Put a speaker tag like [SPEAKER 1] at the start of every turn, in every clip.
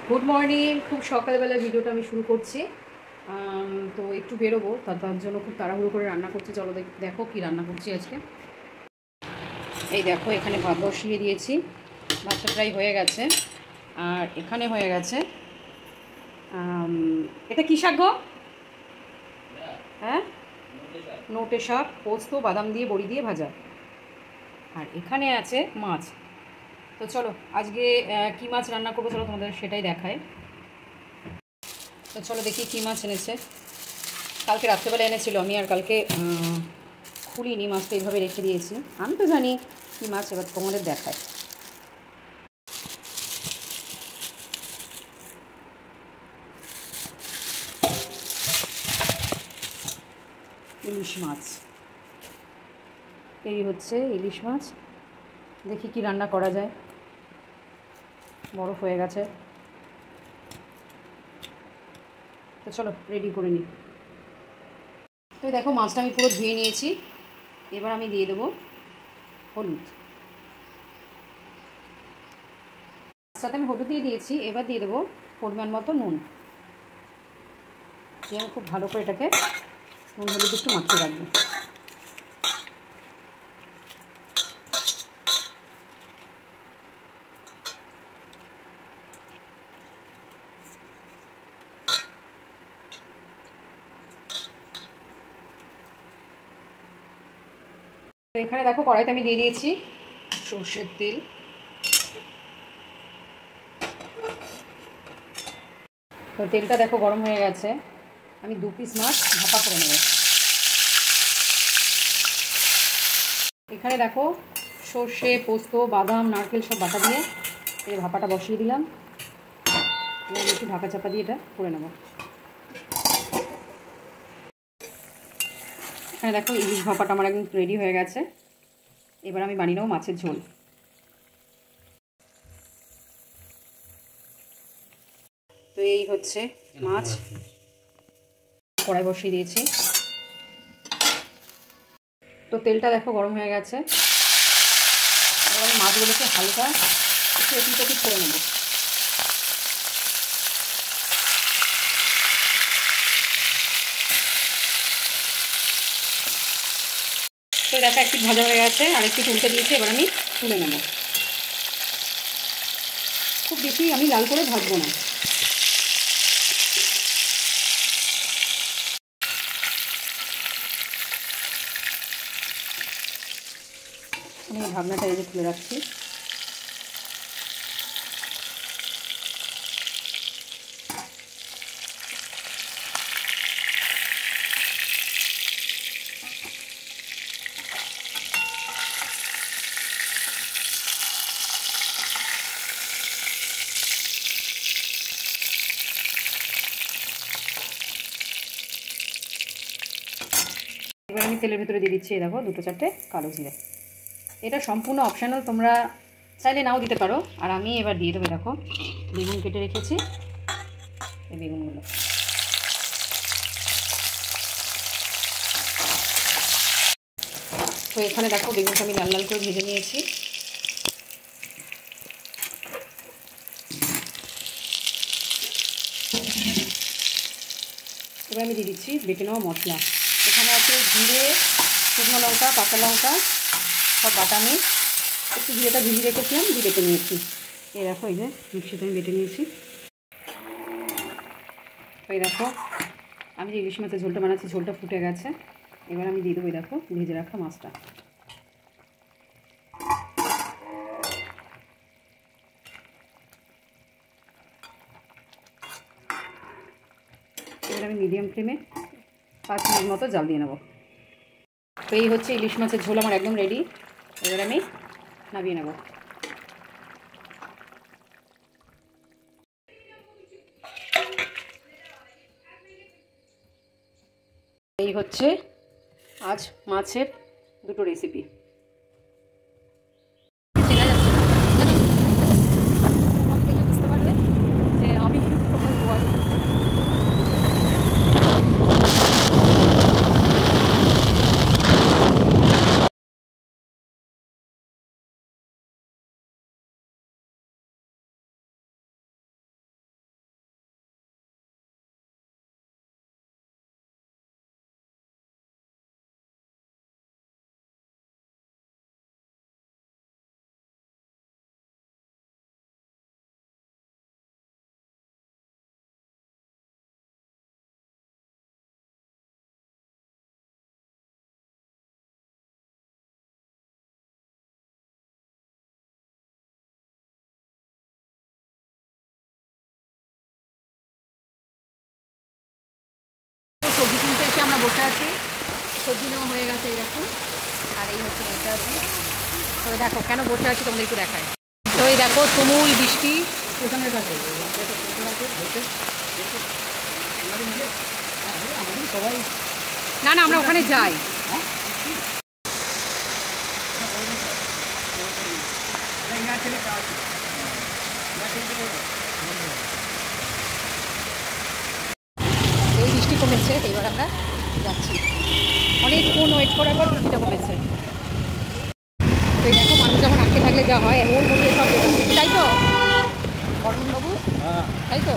[SPEAKER 1] Good morning. খুব সকালবেলা ভিডিওটা আমি শুরু করছি। তো একটু বেরোবো, তার জন্য খুব তাড়াহুড়ো করে রান্না করছি। চলো দেখো কি রান্না করছি আজকে। এই দেখো, এখানে ভাত বসিয়ে দিয়েছি, ভাতটা প্রায় হয়ে গেছে। আর এখানে হয়ে গেছে, এটা কী শাক গো? হ্যাঁ, নোটে শাক, পোস্ত, বাদাম দিয়ে, বড়ি দিয়ে ভাজা। আর এখানে আছে মাছ। তো চলো আজকে কী মাছ রান্না করবো, চলো তোমাদের সেটাই দেখায়। তো চলো দেখি কী মাছ এনেছে। কালকে রাত্রেবেলা এনেছিল, আমি আর কালকে খুলিনি মাছটা, এইভাবে রেখে দিয়েছি। আমি তো জানি কী মাছ, এবার তোমাদের দেখায়। ইলিশ মাছ, এই হচ্ছে ইলিশ মাছ। দেখি কি রান্না করা যায়। বরফ হয়ে গেছে, তো চলো রেডি করে নিই। তো দেখো, মাছটা আমি পুরো ধুয়ে নিয়েছি। এবার আমি দিয়ে দেবো হলুদ। সাথে আমি হলুদ দিয়ে দিয়েছি, এবার দিয়ে দেবো পরিমাণ মতো নুন। দিয়ে আমি খুব ভালো করে এটাকে নুন হলুদ একটু মাখিয়ে রাখবো। তো এখানে দেখো, কড়াইতে আমি দিয়ে দিয়েছি সর্ষের তেল। তো তেলটা দেখো গরম হয়ে গেছে, আমি 2 পিস মাছ ভাপা করে নেব। এখানে দেখো, সর্ষে, পোস্ত, বাদাম, নারকেল সব বাটা দিয়ে এই ভাপাটা বসিয়ে দিলাম। এবার একটু ঢাকা চাপা দিয়ে এটা করে নেব। এখানে দেখো, ইলিশ ভাপাটা আমার একদম রেডি হয়ে গেছে। এবার আমি বানিয়ে নেব মাছের ঝোল। তো এই হচ্ছে মাছ, কড়াই বসিয়ে দিয়েছি। তো তেলটা দেখো গরম হয়ে গেছে। এবার আমি মাছগুলোকে হালকা একটু এপিট করে নেব। তো দেখো, একটু ভাজা হয়ে গেছে, আর একটু উল্টে দিয়েছি। এবার আমি তুলে নেব। খুব বেশি আমি লাল করে ভাজবো না। আমি ঢাকনাটা এই যে তুলে রাখছি। এবার আমি তেলের ভিতরে দিয়ে দিচ্ছি, দেখো 2-4টে কালো জিরে। এটা সম্পূর্ণ অপশনাল, তোমরা চাইলে নাও দিতে পারো। আর আমি এবার দিয়ে দেবো, দেখো বেগুন কেটে রেখেছি, এই বেগুনগুলো। তো এখানে দেখো, বেগুনটা আমি লাল লাল করে ভেজে নিয়েছি। এবার আমি দিয়ে দিচ্ছি বেটে নেওয়া মশলা। এখানে আছে জিরে, শুকনো লঙ্কা, কাঁচা লঙ্কা সব বাটা। আমি একটু জিরেটা ভিজিয়ে রেখেছিলাম, দিয়ে বেটে নিয়েছি। এই দেখো, এই যে মিক্সিতে আমি বেটে নিয়েছি। এই দেখো, আমি যে ইলিশ মাছের ঝোলটা বানাচ্ছি, ঝোলটা ফুটে গেছে। এবার আমি দিয়ে দেবো, দেখো ভেজে রাখা মাছটা। এবার আমি মিডিয়াম ফ্লেমে 5 মিনিট মতো জাল দিয়ে নেব। তো এই হচ্ছে ইলিশ মাছের ঝোল আমার একদম রেডি। এবার আমি নামিয়ে নেব। এই হচ্ছে আজ মাছের 2টো রেসিপি। সবজি কিনতে এসে আমরা বসে আছি, সবজি নেওয়া হয়ে গেছে এরকম। আর এই হচ্ছে বসে আছি। তবে দেখো কেন বসে আছি তোমাদের একটু দেখায়। তো এই দেখো তুমুল বৃষ্টি।
[SPEAKER 2] ওখানের কাছে সবাই
[SPEAKER 1] না না আমরা ওখানে যাই। এই বৃষ্টি কমেছে, এইবার আমরা যাচ্ছি। অনেকক্ষণ ওয়েট করার পর বৃষ্টিটা কমেছে। তো এই দেখো মানুষ যখন আটকে থাকলে যা হয় ওর মধ্যে সব তাই তো অরুণবাবু, তাই তো।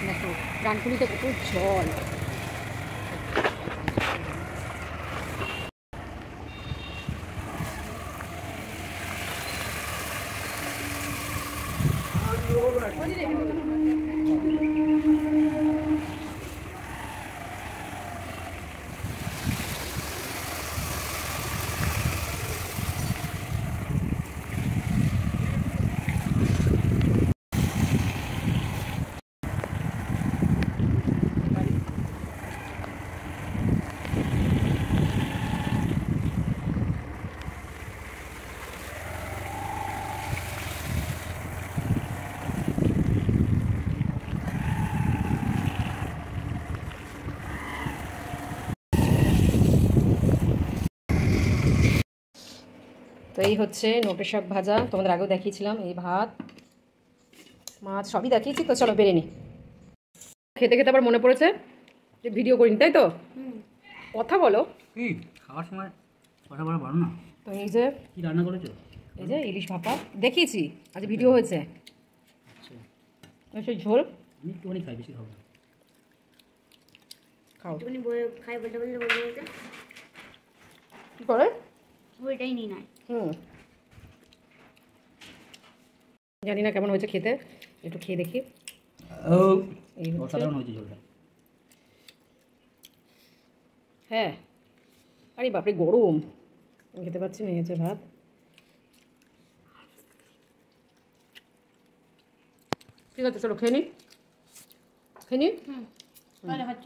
[SPEAKER 1] দেখো ডানকুনিতে কত জল। তো এই হচ্ছে নোটে শাক ভাজা, তোমাদের আগেও দেখিয়েছিলাম। এই ভাত মাছ সবই দেখিয়েছি। তো চলো বেরে নি। খেতে খেতে আবার মনে পড়েছে যে ভিডিও করিনি, তাই তো। কথা বলো
[SPEAKER 2] কি খাওয়ার সময় কথা বলা পারো না।
[SPEAKER 1] তো এই যে
[SPEAKER 2] কি রান্না করেছো?
[SPEAKER 1] এই যে ইলিশ ভাপা দেখিয়েছি, আজ ভিডিও হয়েছে।
[SPEAKER 2] আচ্ছা,
[SPEAKER 1] সেই ঝোল
[SPEAKER 2] আমি একটুখানি খাই, বেশি খাবো না।
[SPEAKER 1] খাও।
[SPEAKER 3] একটুখানি বয়ে খাই বলতে বলতে বলতে বলতে
[SPEAKER 1] কী করে?
[SPEAKER 3] বইটাই নিয়ে নেয়।
[SPEAKER 1] জানি না কেমন হয়েছে খেতে, একটু খেয়ে দেখি।
[SPEAKER 2] ও
[SPEAKER 1] এই হচ্ছে,
[SPEAKER 2] অসাধারণ হয়েছে ঝোলটা।
[SPEAKER 1] হ্যাঁ। আরে বাপরে গরম, আমি খেতে পারছি না। এই হচ্ছে ভাত। ঠিক আছে চলো খেয়ে নি, খেয়ে নি।
[SPEAKER 3] তাহলে খাচ্ছ